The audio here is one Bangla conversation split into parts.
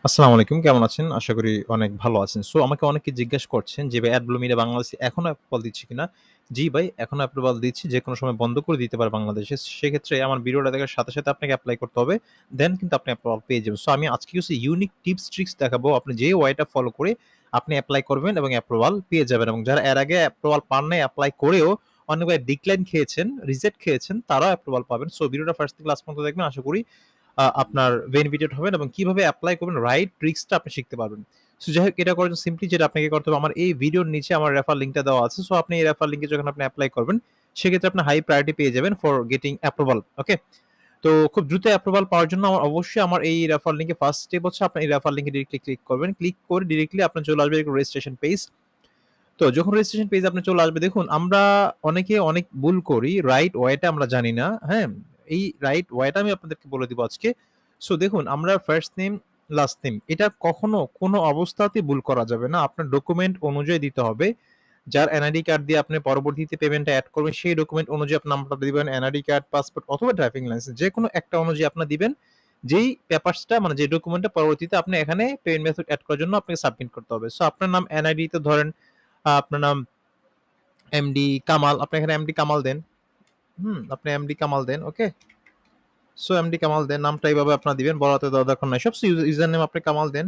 আসসালামু আলাইকুম। কেমন আছেন? আশা করি অনেক ভালো আছেন। সো আমাকে অনেকে জিজ্ঞেস করছেন যে, "ভাই অ্যাডব্লু মিডিয়া বাংলাদেশে এখনো অ্যাপ্রুভাল দিচ্ছে কিনা?" জি ভাই, এখনো অ্যাপ্রুভাল দিচ্ছি। যেকোনো সময় বন্ধ করে দিতে পারে বাংলাদেশে। সেক্ষেত্রে আমার ভিডিওটা দেখার সাথে আপনাকে এপ্লাই করতে হবে। দেন কিন্তু আপনি অ্যাপ্রুভাল পেয়ে যাবেন। সো আমি আজকে কিছু ইউনিক টিপস ট্রিকস দেখাবো। আপনি যে ওয়েটা ফলো করে আপনি এপ্লাই করবেন এবং অ্যাপ্রুভাল পেয়ে যাবেন। এবং যারা এর আগে অ্যাপ্রুভাল পান নাই, এপ্লাই করেও অনেকবার ডিক্লাইন খেয়েছেন, রিজেক্ট খেয়েছেন, তারাও অ্যাপ্রুভাল পাবেন। সো ভিডিওটা ফার্স্ট থেকে লাস্ট পর্যন্ত দেখবেন। আশা করি আপনার বেনিফিটেড হবেন এবং কিভাবে এপ্লাই করবেন রাইট ট্রিক্সটা আপনি শিখতে পারবেন। সো যাই হোক, এটা করার জন্য সিম্পলি যেটা আপনাকে করতে হবে, আমার এই ভিডিওর নিচে আমার রেফার লিঙ্কটা দেওয়া আছে। সো আপনি এই রেফার লিঙ্কে যখন আপনি এপ্লাই করবেন, সেক্ষেত্রে আপনি হাই প্রায়োরিটি পেয়ে যাবেন ফর গেটিং অ্যাপ্রুভাল। ওকে? তো খুব দ্রুত অ্যাপ্রুভাল পাওয়ার জন্য অবশ্যই আমার এই রেফার লিঙ্কে ফার্স্ট স্টেপ হচ্ছে আপনি এই রেফার লিঙ্কে ডিরেক্টলি ক্লিক করবেন। ক্লিক করে ডিরেক্টলি আপনার চলে আসবে রেজিস্ট্রেশন পেজ। তো যখন রেজিস্ট্রেশন পেজ আপনার চলে আসবে, দেখুন আমরা অনেকে অনেক ভুল করি। রাইট ওয়েটা আমরা জানি না। হ্যাঁ? এই রাইট ওয়েটা আমি আপনাদেরকে বলে দিব আজকে। সো দেখুন, আমরা ফার্স্ট নেম, লাস্ট নেম এটা কখনো কোনো অবস্থাতেই ভুল করা যাবে না। আপনার ডকুমেন্ট অনুযায়ী দিতে হবে। যার এনআইডি কার্ড দিয়ে আপনি পরবর্তীতে পেমেন্টটা এড করবেন, সেই ডকুমেন্ট অনুযায়ী আপনার নাম্বারটা দিবেন। এনআইডি কার্ড, পাসপোর্ট অথবা ড্রাইভিং লাইসেন্স যেকোনো একটা অনুযায়ী আপনার দিবেন। যেই পেপারসটা মানে যে ডকুমেন্টটা পরবর্তীতে আপনি এখানে পেমেন্ট মেথড এড করার জন্য আপনাকে সাবমিট করতে হবে। সো আপনার নাম এনআইডি তে ধরেন আপনার নাম এমডি কামাল, আপনি এখানে এমডি কামাল দেন। আপনি এমডি কামাল দেন। ওকে? সো এমডি কামাল দেন, নামটা এইভাবে আপনার দিবেন, বড়াতে দেওয়া দরকার নাই। সব ইউজার নেম আপনি কামাল দেন।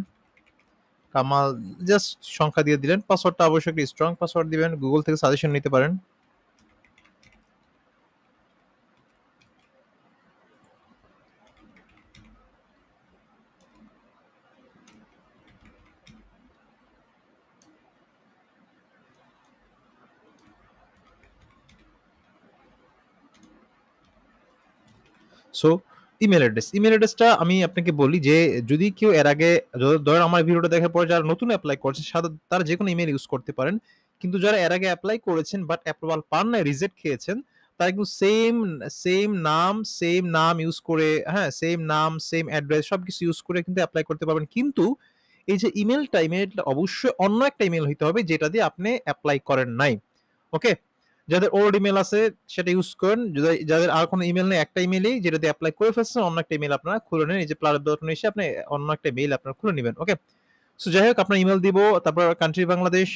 কামাল জাস্ট সংখ্যা দিয়ে দিলেন। পাসওয়ার্ডটা অবশ্যই একটা স্ট্রং পাসওয়ার্ড দিবেন। গুগল থেকে সাজেশন নিতে পারেন। সো ইমেল অ্যাড্রেসটা আমি আপনাকে বলি যে, যদি কেউ এর আগে ধরেন আমার ভিডিওটা দেখার পরে যারা নতুন এপ্লাই করছে তারা যেকোনো ইমেল ইউজ করতে পারেন। কিন্তু যারা এর আগে এপ্লাই করেছেন বাট অ্যাপ্রুভাল পান নাই, রিজেক্ট খেয়েছেন, তারা কিন্তু সেম নাম ইউজ করে, হ্যাঁ? সেম নাম, সেম অ্যাড্রেস সবকিছু ইউজ করে কিন্তু এপ্লাই করতে পারবেন। কিন্তু এই যে ইমেলটা অবশ্যই অন্য একটা ইমেল হইতে হবে যেটা দিয়ে আপনি এপ্লাই করেন নাই। ওকে? যাদের ওল্ড ইমেল আছে সেটা ইউজ করেন। যাদের আর কোনো ইমেল নেই, একটা ইমেইলেই যেটা দিয়ে এপ্লাই করে ফেলছেন, অন্য একটা ইমেল আপনারা খুলে নেন। এই যে প্লাস বাটনে এসে আপনি অন্য একটা মেইল আপনারা খুলে নিবেন। ওকে? সো যাই হোক, আপনার ইমেল দিব, তারপর কান্ট্রি বাংলাদেশ,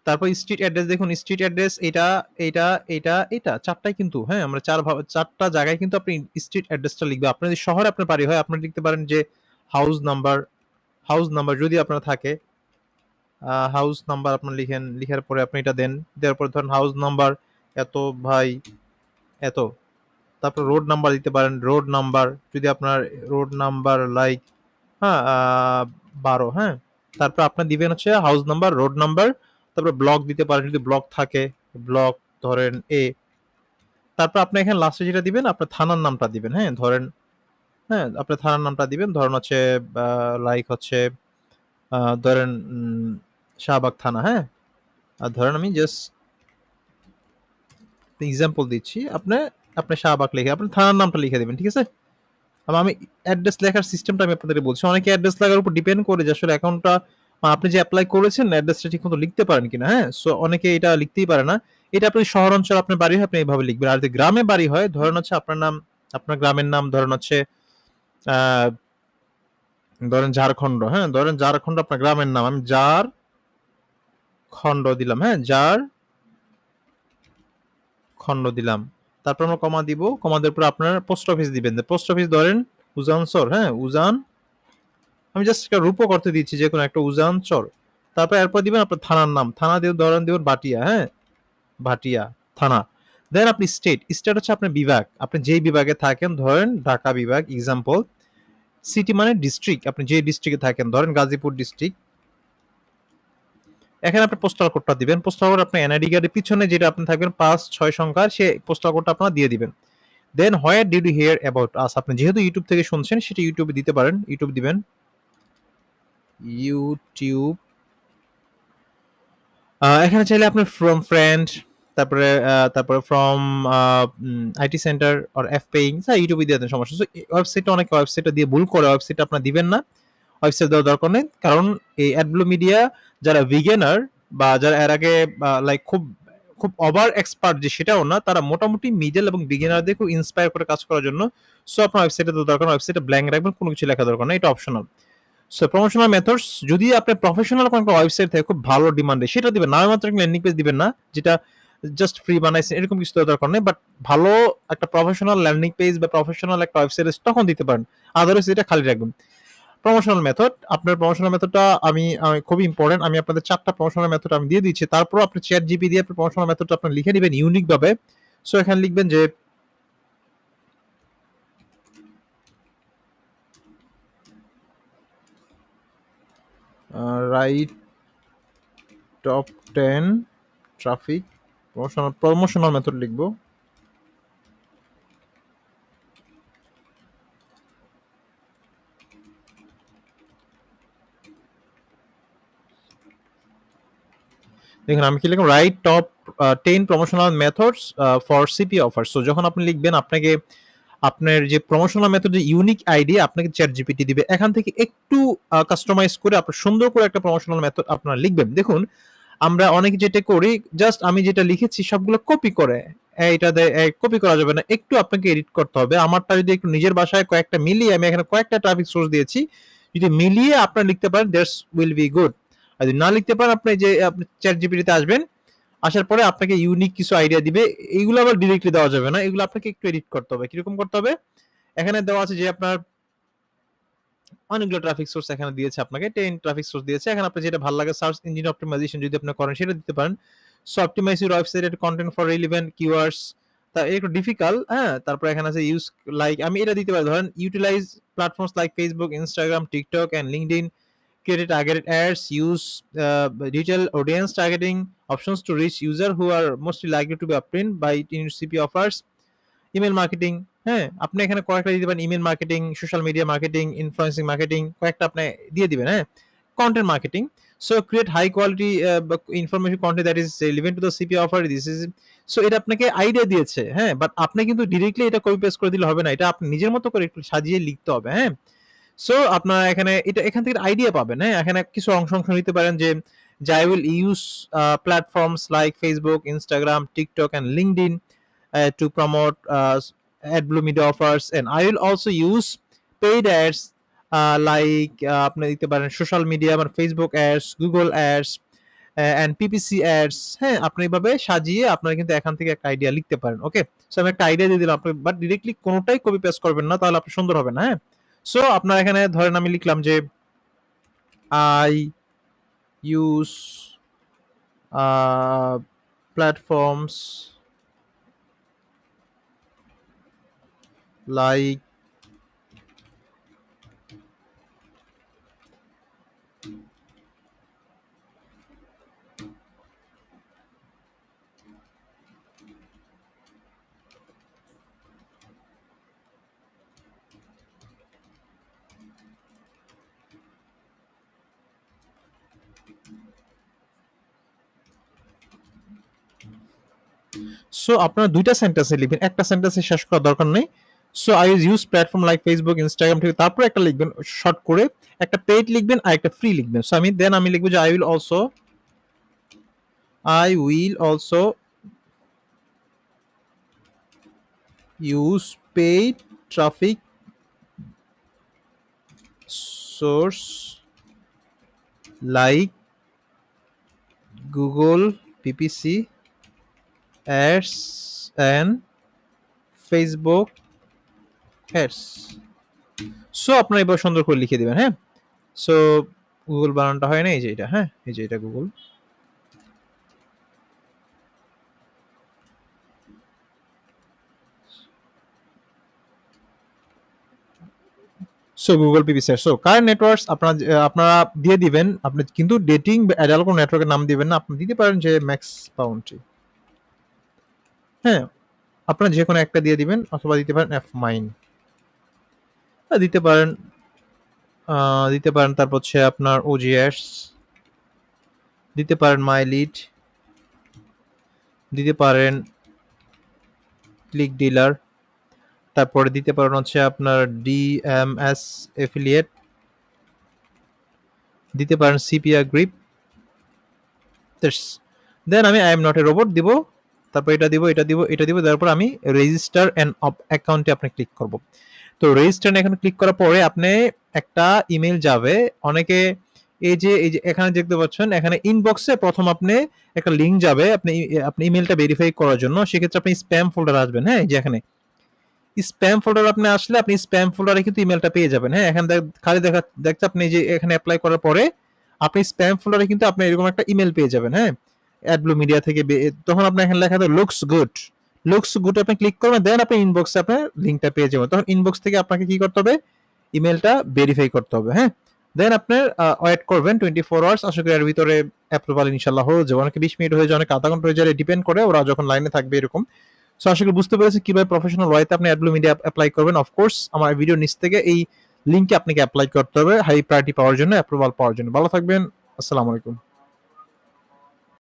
তারপর স্ট্রিট অ্যাড্রেস, দেখুন স্ট্রিট অ্যাড্রেস এটা ৪ টাই কিন্তু, হ্যাঁ? আমরা ৪ টা জায়গায় কিন্তু আপনি স্ট্রিট অ্যাড্রেসটা লিখবেন। আপনার যদি শহরে আপনার বাড়ি হয়, আপনি লিখতে পারেন যে হাউস নাম্বার, হাউস নাম্বার যদি আপনার থাকে, হাউস নাম্বার আপনার লিখেন। লিখার পরে আপনি এটা দেন। দেওয়ার পরে ধরেন হাউস নাম্বার এত ভাই, এত। তারপর রোড নাম্বার দিতে পারেন। রোড নাম্বার যদি আপনার রোড নাম্বার লাইক, হ্যাঁ, ১২, হ্যাঁ? তারপর আপনার দিবেন হচ্ছে হাউস নাম্বার, রোড নাম্বার, তারপর ব্লক দিতে পারেন যদি ব্লক থাকে। ব্লক ধরেন এ। তারপর আপনি এখানে লাস্টে যেটা দিবেন আপনার থানার নামটা দিবেন, হ্যাঁ? ধরেন, হ্যাঁ, আপনার থানার নামটা দিবেন। ধরেন হচ্ছে লাইক হচ্ছে ধরেন শাহবাগ থানা, হ্যাঁ? আর ধরেন আমি জাস্ট এক্সাম্পল দিচ্ছি। আপনি শাহবাগ লিখে আপনার থানার নামটা লিখে দিবেন। ঠিক আছে? আমি অ্যাড্রেস লেখার সিস্টেমটা আমি আপনাদের বলছি। অনেকে অ্যাড্রেস লেখার উপর ডিপেন্ড করে যে আসলে অ্যাকাউন্টটা আপনি যে এপ্লাই করেছেন অ্যাড্রেসটা ঠিকমতো লিখতে পারেন কিনা, হ্যাঁ? সো অনেকে এটা লিখতেই পারে না। এটা আপনি শহর অঞ্চল আপনার বাড়ি হয় আপনি এভাবে লিখবেন। আর যদি গ্রামে বাড়ি হয় ধরেন হচ্ছে আপনার নাম, আপনার গ্রামের নাম ধরেন হচ্ছে আ ধরেন ঝাড়খণ্ড, হ্যাঁ? ধরেন ঝাড়খণ্ড আপনার গ্রামের নাম। আমি খণ্ড দিলাম, হ্যাঁ? খণ্ড দিলাম। তারপর আমরা কমা দিব। কমা দেওয়ার পর আপনার পোস্ট অফিস দিবেন। পোস্ট অফিস ধরেন উজানচর, হ্যাঁ? আমি জাস্ট একটা রূপক অর্থে দিচ্ছি যেকোনো একটা উজানচর। তারপর এরপর দিবেন আপনার থানার নাম। থানা দিয়ে ধরেন দিবেন ভাটিয়া, হ্যাঁ? ভাটিয়া থানা। দেন আপনি স্টেট। স্টেট হচ্ছে আপনার বিভাগ। আপনি যেই বিভাগে থাকেন, ধরেন ঢাকা বিভাগ এক্সাম্পল। সিটি মানে ডিস্ট্রিক্ট। আপনি যে ডিস্ট্রিক্টে থাকেন, ধরেন গাজীপুর ডিস্ট্রিক্ট। এখানে আপনি পোস্টাল কোডটা দিবেন। পোস্টাল কোড আপনার এনআইডি কার্ডের পিছনে যেটা আপনি থাকবেন ৫-৬ সংখ্যার, সে পোস্টাল কোডটা আপনারা দিয়ে দিবেন। Then where did you hear about us? আপনি যেহেতু ইউটিউব থেকে শুনছেন সেটা ইউটিউবে দিতে পারেন। ইউটিউব দিবেন। ইউটিউব। এখানে চাইলে আপনার ফ্রম ফ্রেন্ড, তারপরে from IT centre or F paying, ইউটিউবে দিয়ে দেন, সমস্যা। ওয়েবসাইটে অনেকে ওয়েবসাইটটা দিয়ে ভুল করে, ওয়েবসাইট আপনার দিবেন না। ওয়েবসাইট দেওয়ার দরকার নেই। কারণ এই অ্যাডব্লু মিডিয়া যারা বিগিনার বা যারা এর আগে লাইক খুব খুব ওভার এক্সপার্ট যে সেটাও না, তারা মোটামুটি মিডল এবং বিগিনারদের খুব ইন্সপায়ার করে কাজ করার জন্য। সো আপনার ওয়েবসাইটে তো দরকার, ওয়েবসাইটে ব্ল্যাঙ্ক রাখবেন, কোনো কিছু লেখা দরকার না, এটা অপশনাল। সো প্রমোশনাল মেথডস, যদি আপনার প্রফেশনাল কোনো একটা ওয়েবসাইট থাকে খুব ভালো ডিমান্ডে, সেটা দিবেন না, মাত্র একটা ল্যান্ডিং পেজ দিবেন না যেটা জাস্ট ফ্রি বানাইছেন, এরকম কিছু দেওয়ার দরকার নেই। বাট ভালো একটা প্রফেশনাল ল্যান্ডিং পেজ বা প্রফেশনাল একটা ওয়েবসাইট তখন দিতে পারেন, আদারওয়াইজ এটা খালি রাখবেন। প্রমোশনাল মেথড, আপনার প্রমোশনাল মেথডটা আমি খুবই ইম্পর্টেন্ট, আমি আপনাদের 4টা প্রমোশনাল মেথড আমি দিয়ে দিচ্ছি। তারপর আপনি চ্যাট জিপি দিয়ে আপনার প্রমোশনাল মেথডটা আপনি লিখে নেবেন ইউনিক ভাবে। সো এখানে লিখবেন যে right top 10 traffic promotional method লিখবো। দেখুন আমি কি লিখলাম, right top 10 promotional methods for CP offer. So যখন আপনি লিখবেন, আপনাকে আপনার যে প্রমোশনাল মেথড যে ইউনিক আইডি আপনাকে চ্যাট জিপিটি দিবে, এখান থেকে একটু কাস্টমাইজ করে আপনার সুন্দর করে একটা প্রমোশনাল মেথড আপনারা লিখবেন। দেখুন আমরা অনেক যেটা করি, জাস্ট আমি যেটা লিখেছি সবগুলো কপি করে, এইটা কপি করা যাবে না, একটু আপনাকে এডিট করতে হবে। আমারটা যদি একটু নিজের ভাষায় কয়েকটা মিলিয়ে, আমি এখানে কয়েকটা ট্রাফিক সোর্স দিয়েছি, যদি মিলিয়ে আপনারা লিখতে পারেন দ্যাটস উইল বি গুড। আর যদি না লিখতে পারেন, আপনি যে আপনি চ্যাট জিপিটিতে আসবেন, আসার পরে আপনাকে ইউনিক কিছু আইডিয়া দিবে, এইগুলো আবার ডিরেক্টলি দেওয়া যাবে না, এগুলো আপনাকে একটু এডিট করতে হবে। কিরকম করতে হবে, এখানে দেওয়া আছে যে আপনার অনেকগুলো ট্রাফিক সোর্স এখানে দিয়েছে, আপনাকে 10 ট্রাফিক সোর্স দিয়েছে, এখানে আপনার যেটা ভালো লাগে, সার্চ ইঞ্জিন অপটিমাইজেশন যদি আপনি করেন সেটা দিতে পারেন। সো অপটিমাইজ ইউর ওয়েবসাইটের কন্টেন্ট ফর রিলেভেন্ট কিওয়ার্ডস, তা একটু ডিফিকাল্ট, হ্যাঁ। তারপর এখানে আছে ইউজ, লাইক আমি এটা দিতে পারি, ধরেন utilise platforms like Facebook, Instagram, TikTok and LinkedIn, create targeted ads, use retail audience targeting options to reach user who are mostly likely to be obtained by CP offers, email marketing, হ্যাঁ আপনি এখানে কয়েকটা দিতে পারেন, email marketing, social media marketing, influencing marketing, কয়েকটা আপনি দিয়ে দিবেন, হ্যাঁ। Content marketing, so create high quality information content that is relevant to the CP offer, this is. সো এটা আপনাকে আইডিয়া দিয়েছে, হ্যাঁ, বাট আপনি কিন্তু ডিরেক্টলি এটা কপি পেস্ট করে দিলে হবে না, এটা আপনি নিজের মতো করে একটু সাজিয়ে লিখতে হবে, হ্যাঁ। সো আপনারা এখানে এটা এখান থেকে আইডিয়া পাবেন, হ্যাঁ। এখানে কিছু অংশ নিতে পারেন যে I will use platforms like Facebook, Instagram, TikTok and LinkedIn to promote AdBlue media offers, and I will also use paid ads like আপনি দিতে পারেন সোশ্যাল মিডিয়া, মানে Facebook ads, Google ads and PPC ads, হ্যাঁ। আপনি এইভাবে সাজিয়ে আপনারা কিন্তু এখান থেকে একটা আইডিয়া লিখতে পারেন, ওকে। সো আমি একটা আইডিয়া দিয়ে দিলাম, আপনি বাট ডিরেক্টলি কোনোটাই কপি পেস্ট করবেন না, তাহলে আপনি সুন্দর হবে না, হ্যাঁ। সো আপনার এখানে ধরেন আমি লিখলাম যে I use platforms like so আপনারা দুইটা সেন্টেন্সে লিখবেন, একটা সেন্টেন্সে শেষ করার দরকার নেই। So I use platform like Facebook, Instagram, ঠিক তারপর একটা লিখবেন শর্ট করে, একটা পেইড লিখবেন আর একটা ফ্রি লিখবেন। সো আমি লিখবো যে I will also use paid traffic source like Google PPC ads and Facebook ads. So আপনারা এবার সুন্দর করে লিখে দিবেন, হ্যাঁ। সো গুগল বানানটা হয় না, এই যে এটা, হ্যাঁ, এই যে এটা Google. So Google PPC. So current networks আপনারা দিয়ে দিবেন, আপনি কিন্তু ডেটিং বা অ্যাডাল কোনো নেটওয়ার্কের নাম দিবেন না, আপনি দিতে পারেন যে ম্যাক্স বাউন্ডারি, হ্যাঁ। আপনারা যে কোনো একটা দিয়ে দিবেন, অথবা দিতে পারেন এফ মাইন দিতে পারেন তারপর হচ্ছে আপনার ওজিএস দিতে পারেন, মাই লিড দিতে পারেন, ক্লিক ডিলার, তারপরে দিতে পারেন হচ্ছে আপনার ডিএমএস এফিলিয়েট, দিতে পারেন সিপিআর গ্রিপ, দেন আমি I am not a robot দিব, তারপর এটা দিব, এটা দিব, এটা দিব, তারপর আমি রেজিস্টার অ্যান্ড অ্যাকাউন্টে আপনি ক্লিক করব। তো রেজিস্টার এখানে ক্লিক করার পরে আপনি একটা ইমেল যাবে। অনেকে এই যে এখানে দেখতে পাচ্ছেন, এখানে ইনবক্সে প্রথম আপনি একটা লিঙ্ক যাবে, আপনি ইমেলটা ভেরিফাই করার জন্য। সেক্ষেত্রে আপনি স্প্যাম ফোল্ডার আসবেন, হ্যাঁ, এই যে এখানে স্প্যাম ফোল্ডার আপনি আসলে আপনি স্প্যাম ফোল্ডারে কিন্তু ইমেলটা পেয়ে যাবেন, হ্যাঁ। এখানে খালি দেখতে আপনি যে এখানে অ্যাপ্লাই করার পরে আপনি স্প্যাম ফোল্ডারে কিন্তু আপনি এরকম একটা ইমেল পেয়ে যাবেন, হ্যাঁ, অ্যাডব্লু মিডিয়া থেকে। তখন আপনার এখানে লেখা থাকে লুকস গুড, লুকস গুড আপনি ক্লিক করবেন, দেন আপনি ইনবক্সে আপনার লিঙ্কটা পেয়ে যাবেন। তখন ইনবক্স থেকে আপনাকে কি করতে হবে, ইমেলটা ভেরিফাই করতে হবে, হ্যাঁ। দেন আপনার ওয়েট করবেন 24 আওয়ার্স। আশা করি এর ভিতরে অ্যাপ্রুভাল ইনশাল্লাহ হয়ে যাবে। অনেকে 20 মিনিট হয়ে যায়, অনেকে আধা ঘন্টা হয়ে যায়, ডিপেন্ড করে ওরা যখন লাইনে থাকবে এরকম। সো আশা করি বুঝতে পেরেছি কিভাবে প্রফেশনাল ওয়েতে আপনি অ্যাডব্লু মিডিয়া অ্যাপ্লাই করবেন। অফকোর্স আমার ভিডিও নিচ থেকে এই লিঙ্কে আপনাকে অ্যাপ্লাই করতে হবে হাই প্রায়োরিটি পাওয়ার জন্য, অ্যাপ্রুভাল পাওয়ার জন্য। ভালো থাকবেন, আসসালামু আলাইকুম।